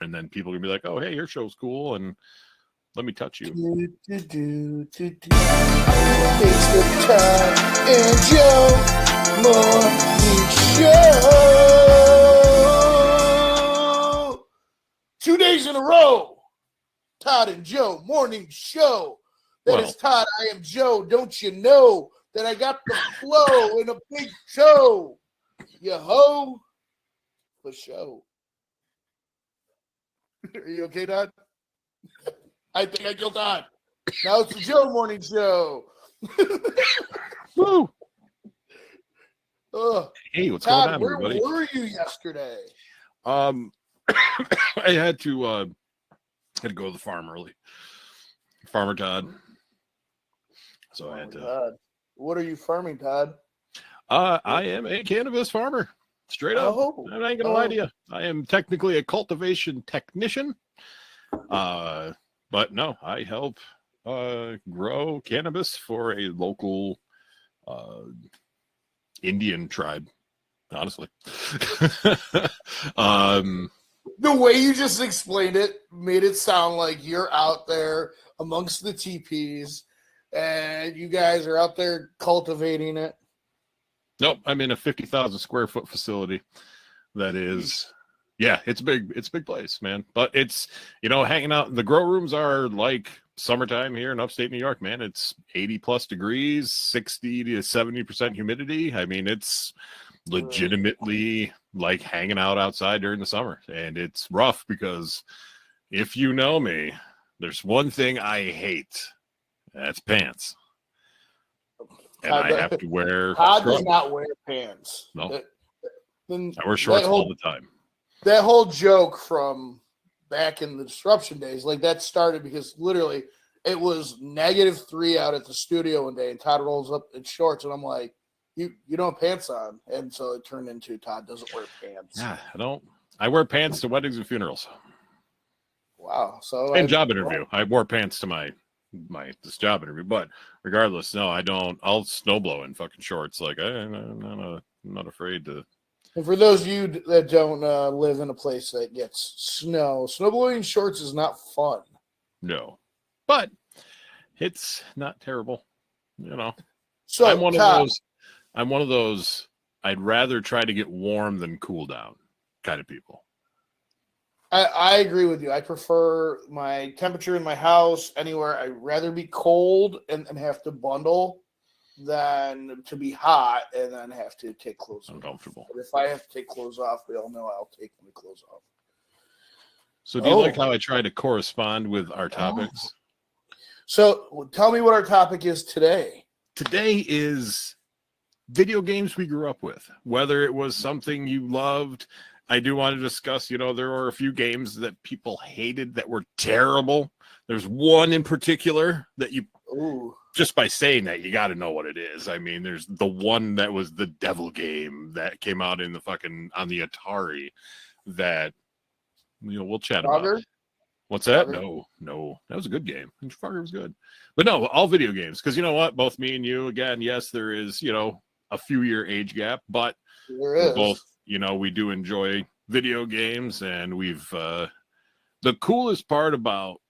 and then people are gonna be like, "Oh, hey, your show's cool," and let me touch you. It's the Todd and Joe Morning Show. 2 days in a row. Todd and Joe Morning Show. That is Todd. I am Joe. Don't you know that I got the flow in a big show? You ho. For show. Are you okay, Todd? I think I killed Todd. Now it's the Joe Morning Show. Woo! Hey, what's Todd, going on, everybody? Where were you yesterday? I had to go to the farm early. Farmer Todd. So I had to. God. What are you farming, Todd? I am a cannabis farmer. Straight up. I ain't gonna lie to you. I am technically a cultivation technician. But no, I help grow cannabis for a local Indian tribe, honestly. The way you just explained it made it sound like you're out there amongst the teepees and you guys are out there cultivating it. Nope, I'm in a 50,000 square foot facility that is, yeah, it's big. It's a big place, man. But it's, hanging out. The grow rooms are like summertime here in upstate New York, man. It's 80 plus degrees, 60 to 70% humidity. I mean, it's legitimately like hanging out outside during the summer. And it's rough because if you know me, there's one thing I hate. That's pants. And I have to wear Todd does not wear pants. No. I wear shorts all the time. That whole joke from back in the disruption days, like that started because literally it was -3 out at the studio one day and Todd rolls up in shorts and I'm like, you don't have pants on. And so it turned into Todd doesn't wear pants. Yeah, I don't. I wear pants to weddings and funerals. Wow. So and job interview. I wore pants to my this job interview, but regardless, no, I don't. I'll snowblow in fucking shorts. Like I'm not afraid to. And for those of you that don't live in a place that gets snow, snowblowing shorts is not fun. No, but it's not terrible, So I'm one of those. I'd rather try to get warm than cool down kind of people. I agree with you. I prefer my temperature in my house anywhere. I'd rather be cold and have to bundle than to be hot and then have to take clothes off. Uncomfortable. But if I have to take clothes off, we all know I'll take my clothes off. So do you like how I try to correspond with our topics? So tell me what our topic is today. Today is video games we grew up with, whether it was something you loved. I do want to discuss, there were a few games that people hated that were terrible. There's one in particular that just by saying that, you got to know what it is. I mean, there's the one that was the devil game that came out in on the Atari that, we'll chat about. What's that? No, that was a good game. Frogger was good. But no, all video games. Because you know what? Both me and you, again, yes, there is, a few year age gap, but we're both, we do enjoy video games, and we've the coolest part about,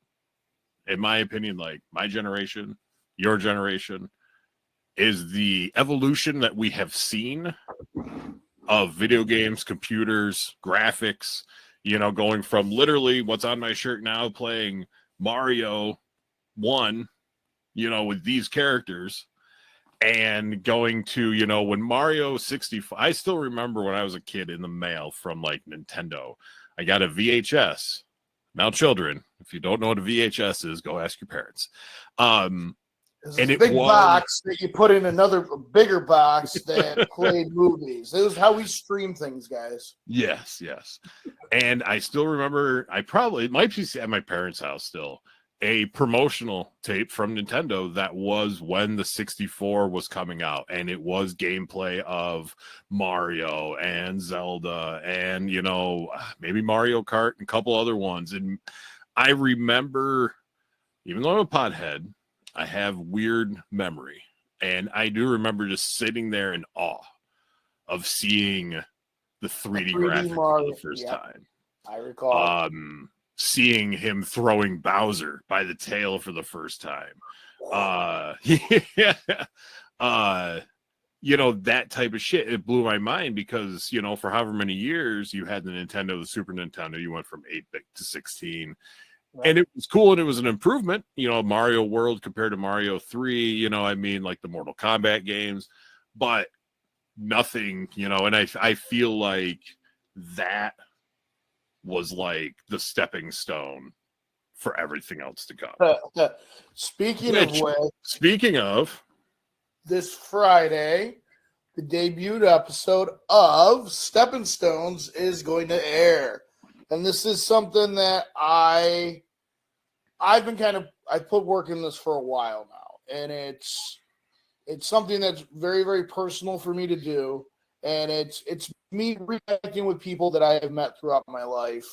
in my opinion, like my generation, your generation, is the evolution that we have seen of video games, computers, graphics, going from literally what's on my shirt now, playing Mario 1, with these characters, and going to, when Mario 64, I still remember when I was a kid in the mail from like Nintendo, I got a VHS. Now, children, if you don't know what a VHS is, go ask your parents. And it big box that you put in another bigger box that played movies. It was how we stream things, guys. Yes. And I still remember, it might be at my parents' house still, a promotional tape from Nintendo that was when the 64 was coming out, and it was gameplay of Mario and Zelda and, maybe Mario Kart and a couple other ones. And I remember, even though I'm a pothead, I have weird memory. And I do remember just sitting there in awe of seeing the 3D graphics for the first time. I recall. Seeing him throwing Bowser by the tail for the first time. You know, that type of shit, it blew my mind because, you know, for however many years you had the Nintendo, the Super Nintendo, you went from 8-bit to 16. Right. And it was cool and it was an improvement, you know, Mario World compared to Mario 3, you know, I mean, like the Mortal Kombat games, but nothing, you know, and I feel like that was like the stepping stone for everything else to come. Speaking of this Friday, the debut episode of Stepping Stones is going to air. And this is something that I've been I put work in this for a while now. And it's something that's very, very personal for me to do. And it's me reconnecting with people that I have met throughout my life.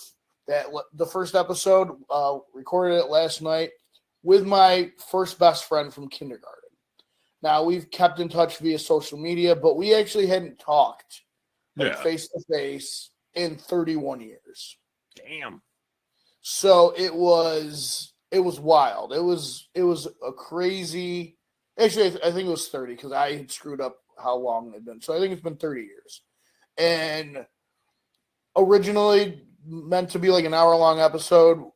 That the first episode, recorded it last night with my first best friend from kindergarten. Now, we've kept in touch via social media, but we actually hadn't talked face-to-face in 31 years. Damn. So it was wild. It was a crazy. Actually, I think it was 30 because I had screwed up how long it had been. So I think it's been 30 years. And originally meant to be like an hour-long episode.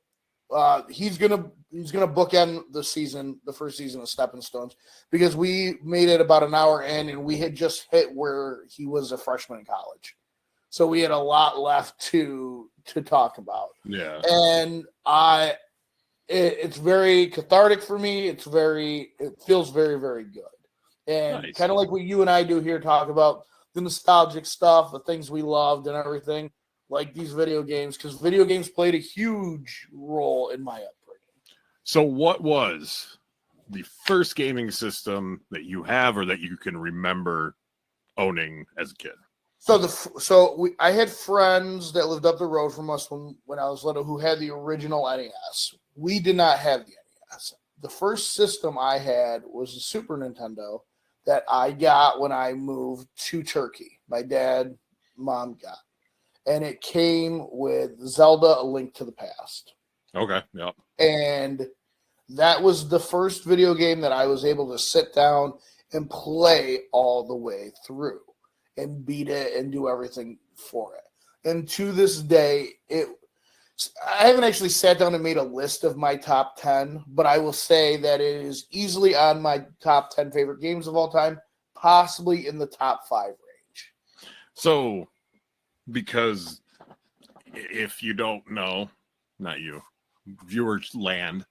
He's gonna bookend the first season of Stepping Stones, because we made it about an hour in and we had just hit where he was a freshman in college. So we had a lot left to talk about. Yeah. And it's very cathartic for me. It feels very, very good. And nice. Kind of like what you and I do here, talk about the nostalgic stuff, the things we loved and everything, like these video games, because video games played a huge role in my upbringing. So what was the first gaming system that you have or that you can remember owning as a kid? I had friends that lived up the road from us when I was little who had the original NES. We did not have the NES. The first system I had was a Super Nintendo that I got when I moved to Turkey. My dad, mom got. And it came with Zelda: A Link to the Past. Okay, yep. And that was the first video game that I was able to sit down and play all the way through and beat it and do everything for it. And to this day, I haven't actually sat down and made a list of my top 10, but I will say that it is easily on my top 10 favorite games of all time, possibly in the top 5 range. So, because if you don't know, not you, viewers land,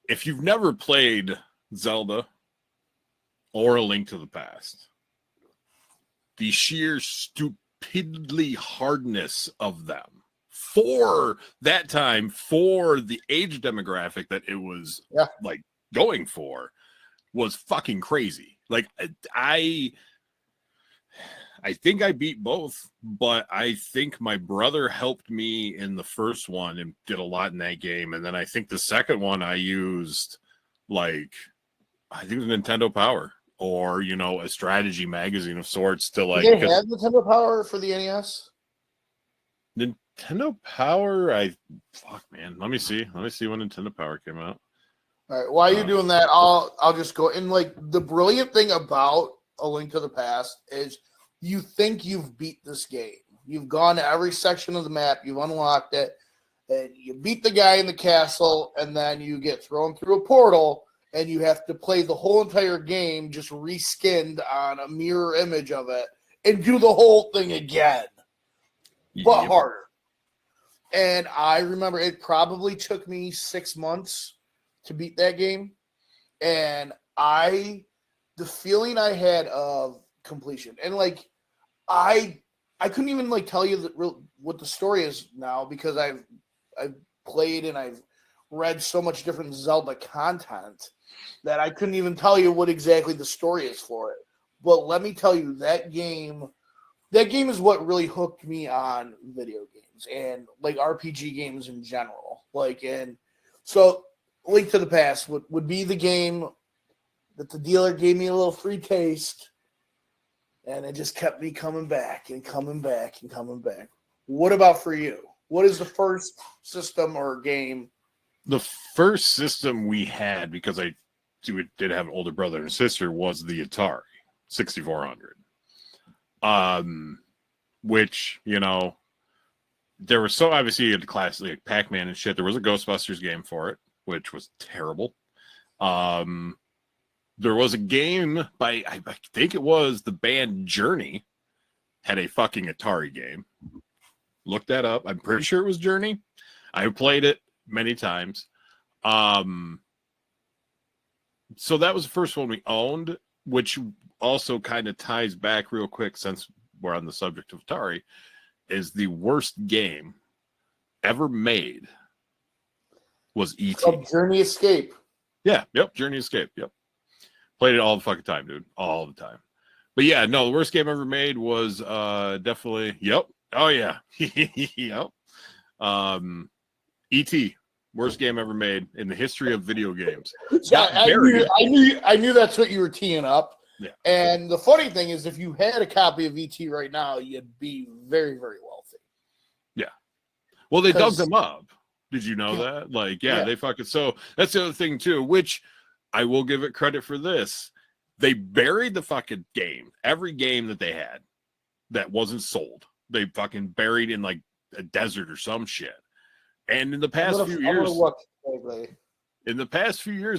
if you've never played Zelda or A Link to the Past, the sheer stupidly hardness of them for that time, for the age demographic that it was like going for, was fucking crazy. Like I think I beat both, but I think my brother helped me in the first one and did a lot in that game. And then I think the second one I used, like, I think the Nintendo Power or, you know, a strategy magazine of sorts to like. Did they have Nintendo Power for the NES? Nintendo Power? Fuck, man. Let me see when Nintendo Power came out. All right. While you're doing that, I'll just go. And like the brilliant thing about A Link to the Past is you think you've beat this game. You've gone to every section of the map. You've unlocked it. And you beat the guy in the castle. And then you get thrown through a portal. And you have to play the whole entire game just reskinned on a mirror image of it. And do the whole thing again. But harder. And I remember it probably took me 6 months to beat that game. And the feeling I had of completion, and like I couldn't even like tell you what the story is now, because I've played and I've read so much different Zelda content that I couldn't even tell you what exactly the story is for it. But let me tell you, that game is what really hooked me on video games and like RPG games in general. Like, and so Link to the Past would be the game that the dealer gave me a little free taste, and it just kept me coming back and coming back and coming back. What about for you? What is the first system or game? The first system we had, because I did have an older brother and sister, was the Atari 6400. Which, you know, there was so obviously a classic like Pac-Man and shit. There was a Ghostbusters game for it, which was terrible. There was a game by, I think it was the band Journey, had a fucking Atari game. Look that up. I'm pretty sure it was Journey. I played it many times. So that was the first one we owned, which also kind of ties back real quick, since we're on the subject of Atari, is the worst game ever made was E.T. Journey Escape. Yeah, yep, Journey Escape, yep. Played it all the fucking time, dude. All the time. But yeah, no, the worst game ever made was definitely, yep. Oh yeah. Yep. E.T. Worst game ever made in the history of video games. Yeah, I knew that's what you were teeing up. Yeah. And the funny thing is, if you had a copy of ET right now, you'd be very, very wealthy. Yeah. Well, they dug them up. Did you know that? Like, yeah, they fucking, so that's the other thing too, which I will give it credit for this. They buried the fucking game. Every game that they had that wasn't sold, they fucking buried in like a desert or some shit. And in the past few years,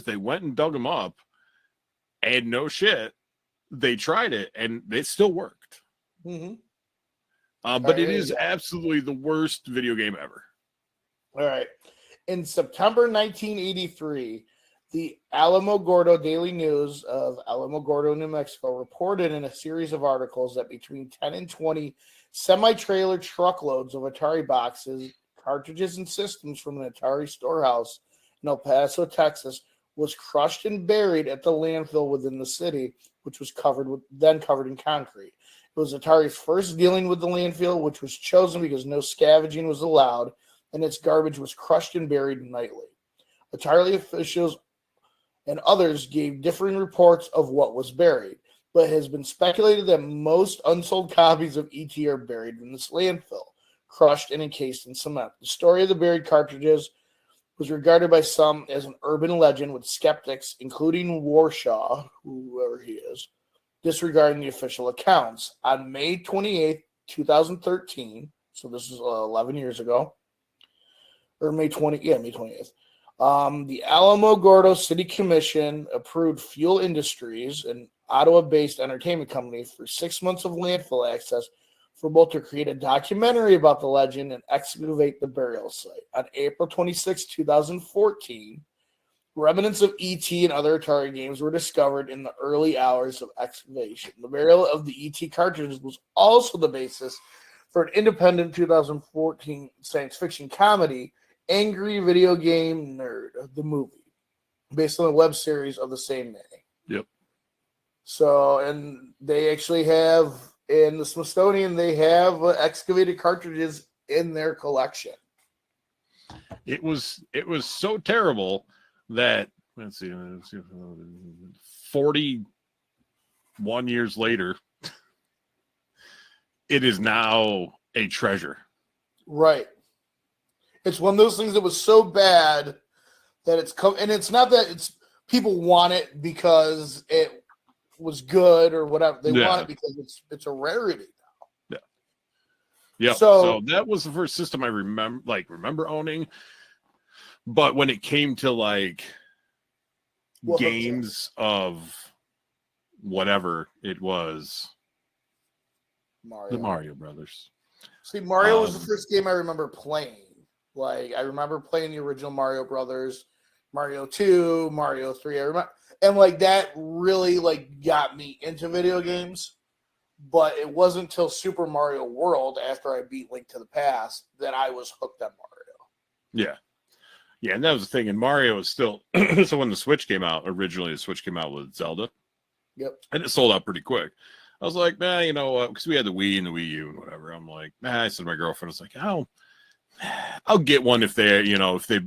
they went and dug them up, and no shit, they tried it, and it still worked. Mm-hmm. But it is absolutely the worst video game ever. All right. In September 1983, the Alamogordo Daily News of Alamogordo, New Mexico, reported in a series of articles that between 10 and 20 semi-trailer truckloads of Atari boxes, cartridges, and systems from an Atari storehouse in El Paso, Texas, was crushed and buried at the landfill within the city, which was covered in concrete. It was Atari's first dealing with the landfill, which was chosen because no scavenging was allowed, and its garbage was crushed and buried nightly. Atari officials and others gave differing reports of what was buried, but it has been speculated that most unsold copies of ET are buried in this landfill, crushed and encased in cement. The story of the buried cartridges was regarded by some as an urban legend, with skeptics, including Warshaw, whoever he is, disregarding the official accounts. On May 28th, 2013, so this is 11 years ago, or May 28th, the Alamogordo City Commission approved Fuel Industries, an Ottawa-based entertainment company, for 6 months of landfill access for both to create a documentary about the legend and excavate the burial site. On April 26, 2014, remnants of E.T. and other Atari games were discovered in the early hours of excavation. The burial of the E.T. cartridges was also the basis for an independent 2014 science fiction comedy, Angry Video Game Nerd, the movie, based on a web series of the same name. Yep. So, and they actually have, in the Smithsonian, they have excavated cartridges in their collection. It was so terrible that, let's see, 41 years later, it is now a treasure. Right. It's one of those things that was so bad that it's come, and it's not that it's people want it because it was good or whatever. They want it because it's a rarity now. Yeah. Yeah. So that was the first system I remember owning. But when it came to like games of whatever it was, the Mario Brothers. See, Mario was the first game I remember playing. Like, I remember playing the original Mario Brothers, Mario 2, Mario 3. I remember, and like that really like got me into video games. But it wasn't until Super Mario World, after I beat Link to the Past, that I was hooked on Mario. Yeah. Yeah, and that was the thing. And Mario is still so when the Switch came out, originally the Switch came out with Zelda. Yep. And it sold out pretty quick. I was like, man, you know what? Because we had the Wii and the Wii U and whatever. I'm like, I said to my girlfriend, I was like, I'll get one if they, you know, if they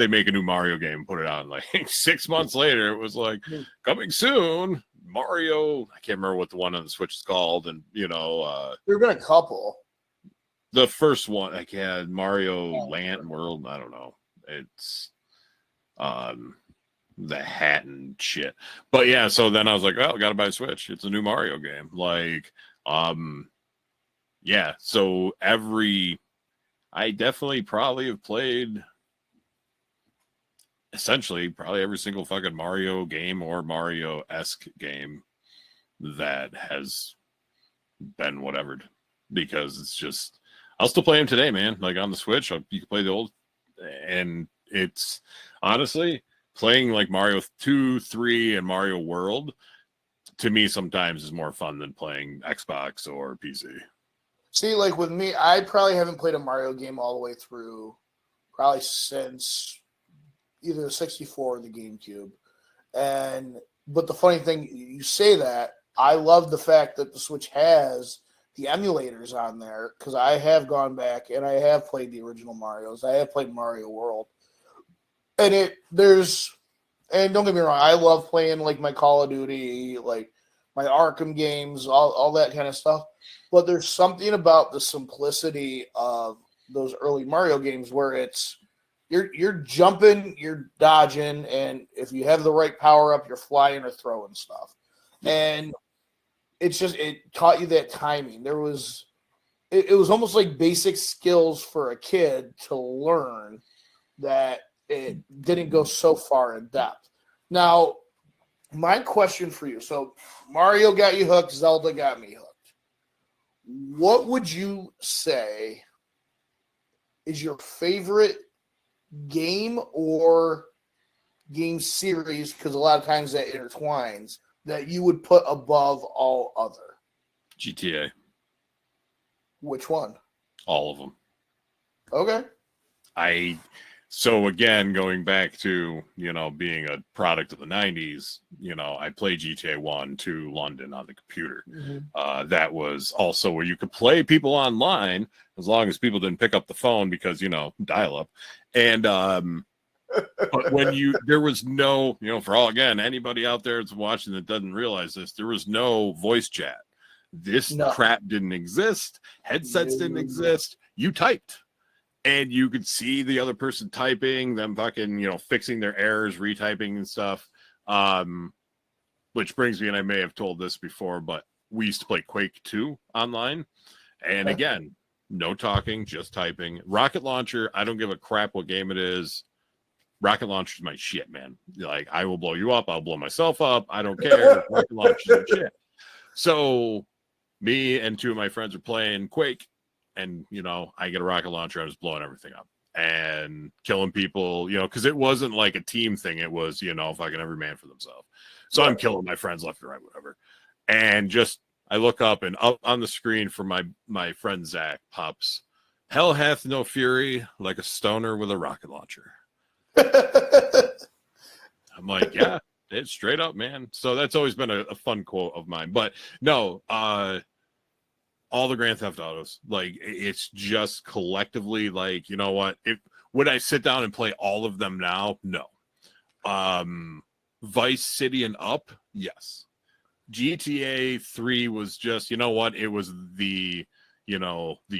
make a new Mario game and put it out. Like 6 months later, it was like coming soon. Mario, I can't remember what the one on the Switch is called, and you know, there've been a couple. The first one, like, had Mario Land World. I don't know. It's the hat and shit. But yeah, so then I was like, well, gotta buy a Switch. It's a new Mario game. Like, yeah. So I definitely probably have played essentially probably every single fucking Mario game or Mario-esque game that has been whatevered, because it's just, I'll still play them today, man. Like on the Switch, you can play the old, and it's honestly playing like Mario 2, 3, and Mario World to me sometimes is more fun than playing Xbox or PC. See, like with me, I probably haven't played a Mario game all the way through probably since either the 64 or the GameCube. But the funny thing, you say that, I love the fact that the Switch has the emulators on there, because I have gone back and I have played the original Marios. I have played Mario World. And don't get me wrong, I love playing like my Call of Duty, like my Arkham games, all that kind of stuff. But there's something about the simplicity of those early Mario games where it's you're jumping, you're dodging, and if you have the right power up, you're flying or throwing stuff. And it taught you that timing. It was almost like basic skills for a kid to learn, that it didn't go so far in depth. Now, my question for you. So Mario got you hooked, Zelda got me hooked. What would you say is your favorite game or game series, because a lot of times that intertwines, that you would put above all other? GTA. Which one? All of them. Okay. So again, going back to, being a product of the 90s, I played GTA 1 to London on the computer. Mm-hmm. That was also where you could play people online, as long as people didn't pick up the phone, because, dial up. And, but there was no, for all, again, anybody out there that's watching that doesn't realize this, there was no voice chat. This crap didn't exist. Headsets didn't exist. You typed. And you could see the other person typing, them fucking, fixing their errors, retyping and stuff. Which brings me, and I may have told this before, but we used to play Quake 2 online. And again, no talking, just typing. Rocket Launcher, I don't give a crap what game it is. Rocket Launcher is my shit, man. Like, I will blow you up. I'll blow myself up. I don't care. Rocket Launcher is my shit. So me and two of my friends are playing Quake. And, I get a rocket launcher. I was blowing everything up and killing people, because it wasn't like a team thing. It was, fucking every man for themselves. So I'm killing my friends left and right, whatever. And I look up, and up on the screen for my friend Zach pops, "Hell hath no fury like a stoner with a rocket launcher." I'm like, yeah, it's straight up, man. So that's always been a fun quote of mine. But no, all the Grand Theft Autos, like, it's just collectively, like, you know what? Would I sit down and play all of them now? No. Vice City and up, yes. GTA 3 was just, you know what? It was the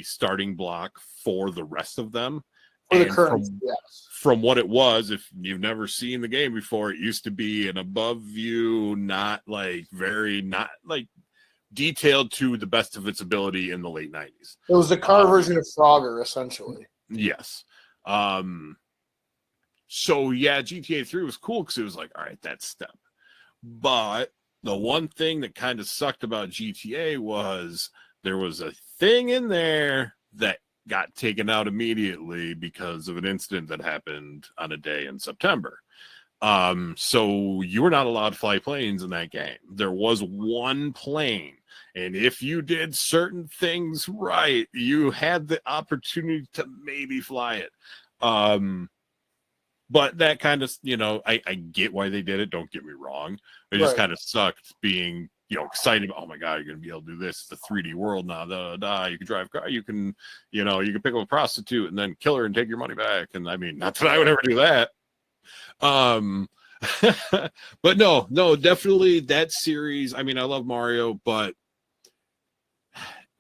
starting block for the rest of them. For the current, yes. From what it was, if you've never seen the game before, it used to be an above view, not like detailed to the best of its ability in the late 90s. It was the car version of Frogger, essentially. Yes. So yeah, GTA 3 was cool because it was like, all right, that's step. But the one thing that kind of sucked about GTA was there was a thing in there that got taken out immediately because of an incident that happened on a day in September. So you were not allowed to fly planes in that game. There was one plane, and if you did certain things right, you had the opportunity to maybe fly it. But that kind of, I get why they did it. Don't get me wrong. It just kind of sucked being, excited about, oh my God, you're going to be able to do this. It's a 3D world now. You can drive a car. You can pick up a prostitute and then kill her and take your money back. And I mean, not that I would ever do that. But no, definitely that series. I mean, I love Mario, but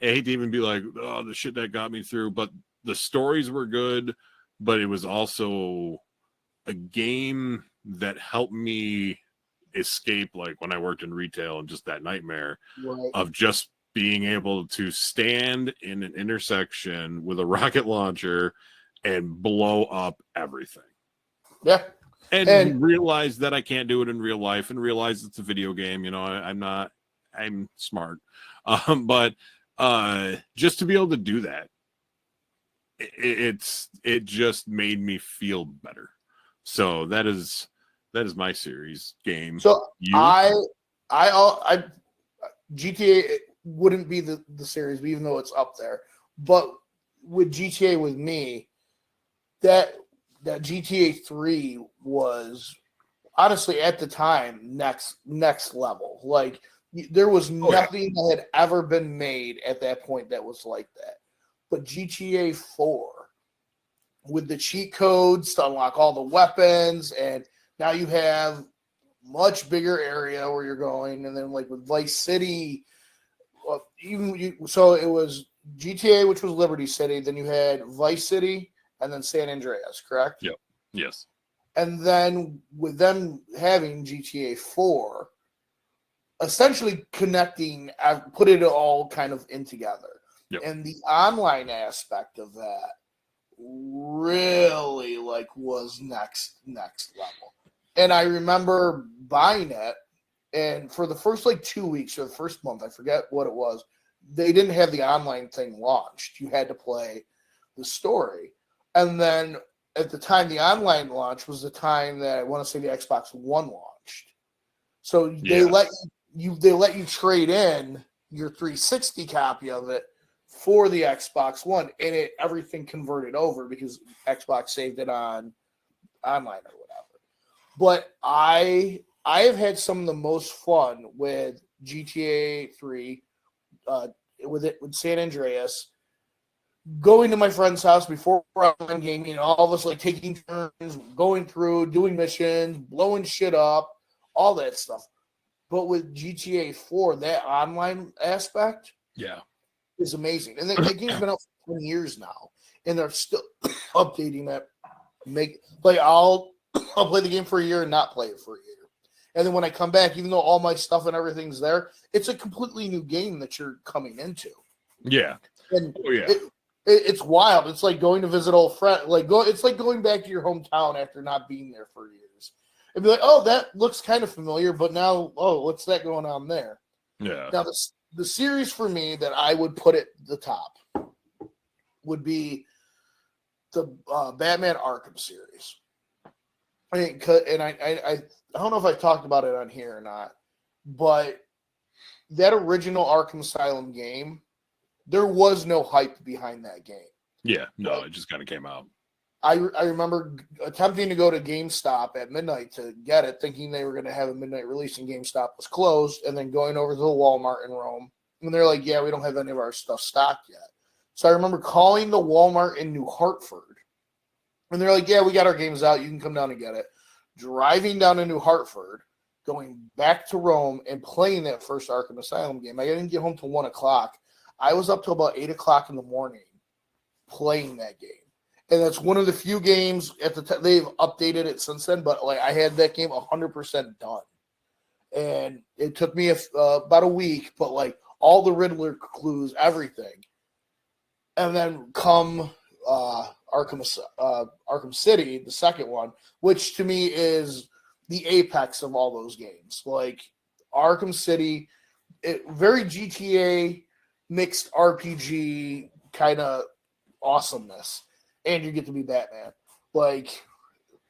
I hate to even be like, oh, the shit that got me through, but the stories were good, but it was also a game that helped me escape, like when I worked in retail, and just that nightmare Right. of just being able to stand in an intersection with a rocket launcher and blow up everything. Yeah. And realize that I can't do it in real life, and realize it's a video game. You know, I'm smart. But just to be able to do that, it just made me feel better. So that is my series game. So you? I GTA wouldn't be the series, even though it's up there. But with GTA with me, that GTA 3 was honestly at the time next level. Like there was nothing that had ever been made at that point that was like that. But GTA 4 with the cheat codes to unlock all the weapons, and now you have much bigger area where you're going, and then like with Vice City, so it was GTA, which was Liberty City, then you had Vice City, and then San Andreas, correct? Yep. Yes. And then with them having GTA 4, essentially connecting, put it all kind of in together. Yep. And the online aspect of that really like was next level. And I remember buying it, and for the first like 2 weeks or the first month, I forget what it was, they didn't have the online thing launched. You had to play the story. And then at the time the online launch was the time that I want to say the Xbox One launched. So they let you trade in your 360 copy of it for the Xbox One, and everything converted over because Xbox saved it on online or whatever. But I have had some of the most fun with GTA 3, with San Andreas, going to my friend's house before online gaming, all of us like taking turns, going through, doing missions, blowing shit up, all that stuff. But with GTA 4, that online aspect is amazing. And the game's been out for 20 years now, and they're still updating it. I'll play the game for a year and not play it for a year. And then when I come back, even though all my stuff and everything's there, it's a completely new game that you're coming into. Yeah. And it's wild. It's like going to visit old friends. It's like going back to your hometown after not being there for years. And be like, oh, that looks kind of familiar, but now, what's that going on there? Yeah. Now, the series for me that I would put at the top would be the Batman Arkham series. I don't know if I talked about it on here or not, but that original Arkham Asylum game, there was no hype behind that game. Yeah, no, it just kind of came out. I remember attempting to go to GameStop at midnight to get it, thinking they were going to have a midnight release, and GameStop was closed, and then going over to the Walmart in Rome, and they're like, yeah, we don't have any of our stuff stocked yet. So I remember calling the Walmart in New Hartford, and they're like, yeah, we got our games out. You can come down and get it. Driving down to New Hartford, going back to Rome, and playing that first Arkham Asylum game. I didn't get home till 1 o'clock. I was up till about 8 o'clock in the morning playing that game. And that's one of the few games at the time. They've updated it since then, but like I had that game 100% done. And it took me about a week, but like all the Riddler clues, everything. And then come Arkham City, the second one, which to me is the apex of all those games. Like Arkham City, very GTA mixed RPG kind of awesomeness, and you get to be Batman. Like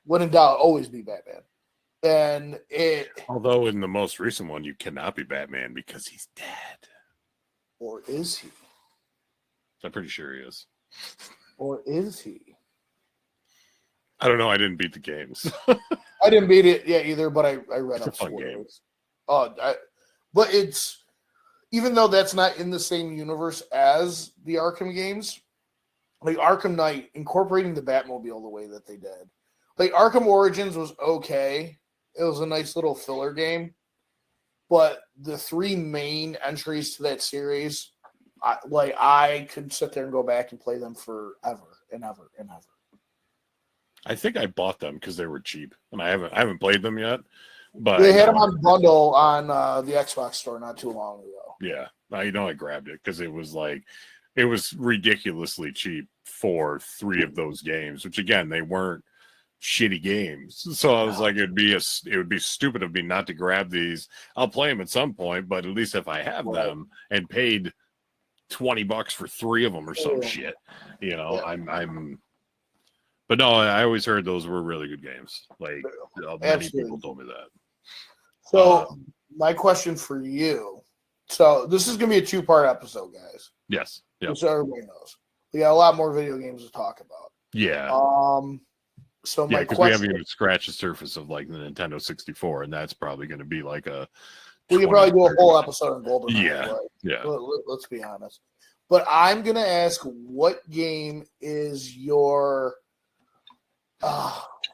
when in doubt, always be Batman. And although in the most recent one, you cannot be Batman because he's dead. Or is he? I'm pretty sure he is. Or is he? I don't know. I didn't beat the games. I didn't beat it yet either, but I read it's up a fun game. But it's, even though that's not in the same universe as the Arkham games, like Arkham Knight, incorporating the Batmobile the way that they did. Like Arkham Origins was okay. It was a nice little filler game. But the three main entries to that series, I could sit there and go back and play them forever and ever and ever. I think I bought them because they were cheap, and I haven't played them yet. But they had them on bundle on the Xbox store not too long ago. Yeah, I grabbed it because it was ridiculously cheap for 3 of those games, which again they weren't shitty games. So I was like, it would be stupid of me not to grab these. I'll play them at some point, but at least if I have them and paid $20 for 3 of them or some shit, I'm. But no, I always heard those were really good games. Like many people told me that. So my question for you. So this is going to be a 2-part episode, guys. Yes. Yeah. Just so everybody knows, we got a lot more video games to talk about. Yeah. So my question, we haven't even scratched the surface of like the Nintendo 64, and that's probably going to be like a. We could probably do a whole episode on Golden. Yeah. Yeah. Let's be honest. But I'm going to ask, what game is your?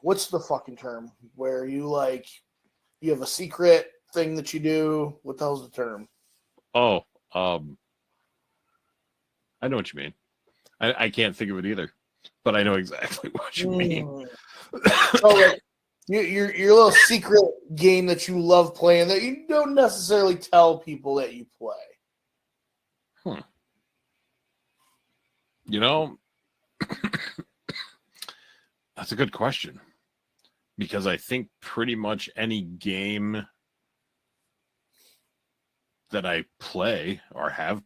What's the fucking term where you have a secret thing that you do? What the hell's the term? Oh, I know what you mean. I can't think of it either, but I know exactly what you mean. So your little secret game that you love playing that you don't necessarily tell people that you play. That's a good question, because I think pretty much any game that I play or have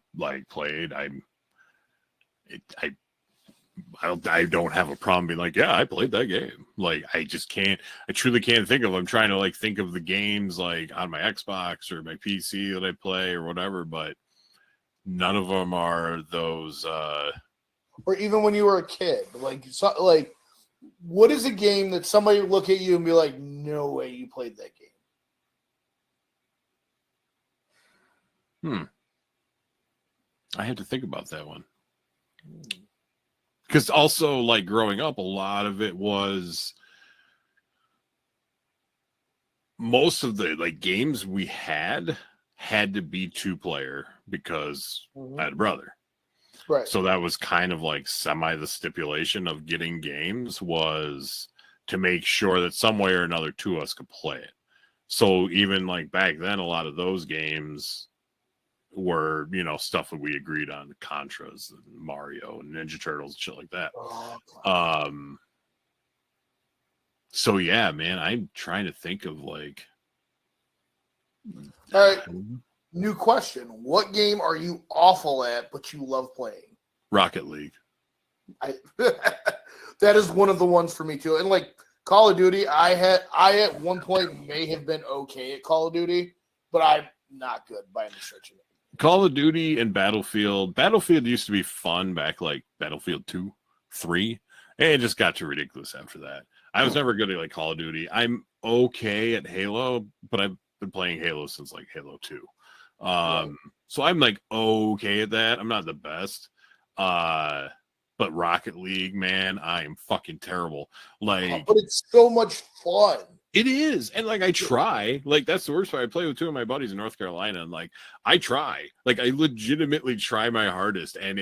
played, I don't have a problem being like, yeah, I played that game. Like, I truly can't think of. I'm trying to think of the games like on my Xbox or my PC that I play or whatever, but none of them are those. Or even when you were a kid, what is a game that somebody would look at you and be like, no way you played that game? I had to think about that one. Because also, growing up, a lot of it was most of the games we had to be 2-player because I had a brother. Right. So that was kind of semi the stipulation of getting games was to make sure that some way or another 2 of us could play it. So even back then, a lot of those games were, stuff that we agreed on, Contras and Mario and Ninja Turtles and shit like that. So yeah, man, I'm trying to think of All right. New question. What game are you awful at, but you love playing? Rocket League. That is one of the ones for me too. And Call of Duty, I at one point may have been okay at Call of Duty, but I'm not good by any stretch of it. Call of Duty and Battlefield. Battlefield used to be fun back Battlefield 2, 3. And it just got too ridiculous after that. I was never good at Call of Duty. I'm okay at Halo, but I've been playing Halo since Halo 2. So I'm okay at that. I'm not the best. But Rocket League, man, I am fucking terrible. But it's so much fun. It is. And I try. That's the worst part. I play with 2 of my buddies in North Carolina, and I try. I legitimately try my hardest. And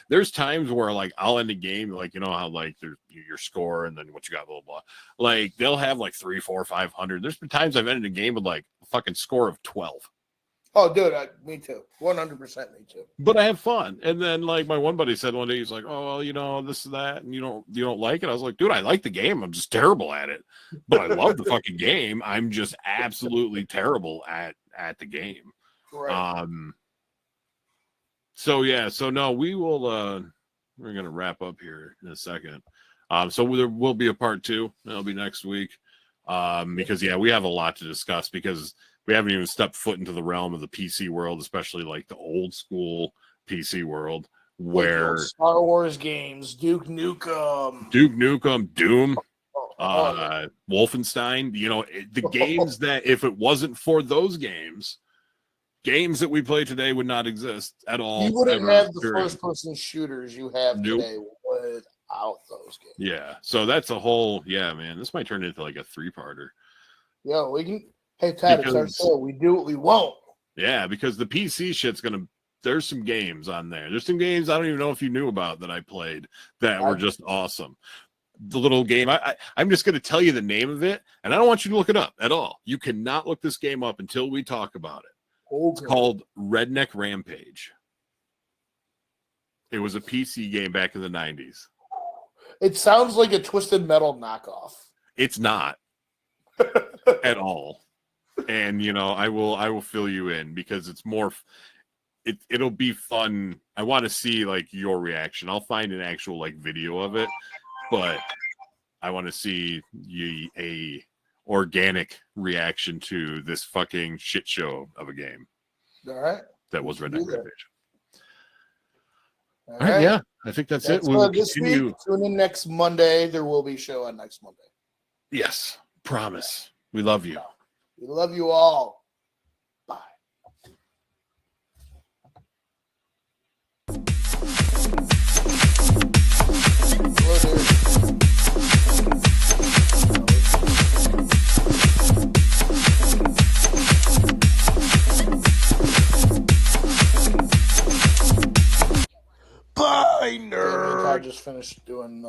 there's times where I'll end a game, how there's your score and then what you got, blah blah blah. They'll have 3, 4, 500. There's been times I've ended a game with a fucking score of 12. Oh, dude, me too. 100% me too. But I have fun. And then, my one buddy said one day, he's like, oh, well, this and that, and you don't like it. I was like, dude, I like the game. I'm just terrible at it. But I love the fucking game. I'm just absolutely terrible at the game. Right. So, yeah. So, no, we will, we're going to wrap up here in a second. So there will be a part 2. That'll be next week. Because, yeah, we have a lot to discuss because we haven't even stepped foot into the realm of the PC world, especially the old school PC world where Star Wars games, Duke Nukem, Doom, Wolfenstein, the games that if it wasn't for those games that we play today would not exist at all. You wouldn't have the first-person shooters you have today without those games. Yeah, so that's a whole, man, this might turn into a 3-parter. Yeah, we can. Hey, Todd, it's our show. We do what we want. Yeah, because the PC shit's there's some games on there. There's some games I don't even know if you knew about that I played that were just awesome. The little game, I'm just going to tell you the name of it, and I don't want you to look it up at all. You cannot look this game up until we talk about it. Okay. It's called Redneck Rampage. It was a PC game back in the 90s. It sounds like a Twisted Metal knockoff. It's not at all. And I will fill you in because it's more it'll be fun. I want to see like your reaction. I'll find an actual like video of it, but I want to see a organic reaction to this fucking shit show of a game. All right. That was Redneck Rampage. All right, yeah, I think that's it. We will continue. Tune in next Monday. There will be a show on next Monday. Yes, promise. We love you. We love you all. Bye. Bye, nerd. I just finished doing